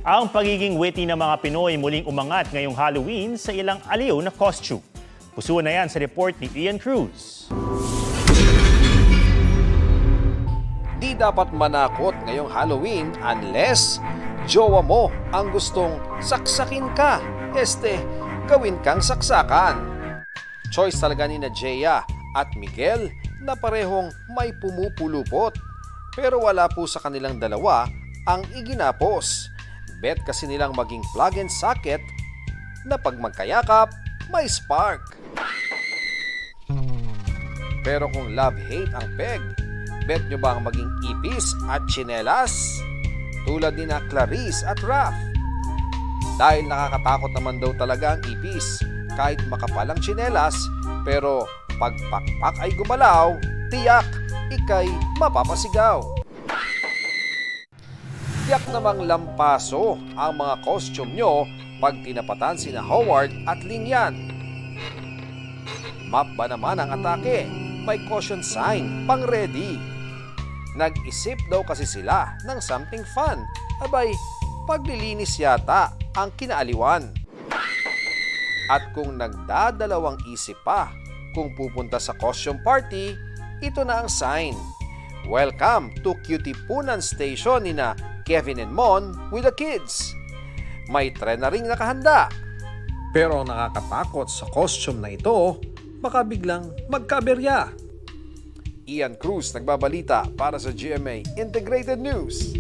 Ang pagiging witty ng mga Pinoy muling umangat ngayong Halloween sa ilang aliw na costume. Pusuan na yan sa report ni Ian Cruz. Di dapat manakot ngayong Halloween unless jowa mo ang gustong saksakin ka. Gawin kang saksakan. Choice talaga ni Jaya at Miguel na parehong may pumupulupot. Pero wala po sa kanilang dalawa ang iginapos. Bet kasi nilang maging plug and socket na pag magkayakap, may spark. Pero kung love-hate ang peg, bet nyo ba ang maging ipis at tsinelas? Tulad ni na Clarice at Raph. Dahil nakakatakot naman daw talaga ang ipis kahit makapalang tsinelas, pero pag pakpak ay gumalaw, tiyak, ikay mapapasigaw. Tiyak namang lampaso ang mga costume nyo pag tinapatan sina Howard at Lingyan. Map ba naman ang atake? May caution sign, pang ready. Nag-isip daw kasi sila ng something fun. Abay, paglilinis yata ang kinaaliwan. At kung nagdadalawang isip pa kung pupunta sa costume party, ito na ang sign. Welcome to Cutipunan Station ni na Kevin and Mon with the kids. May tren na ring nakahanda. Pero ang nakakatakot sa costume na ito, baka biglang magkaberya. Ian Cruz nagbabalita para sa GMA Integrated News.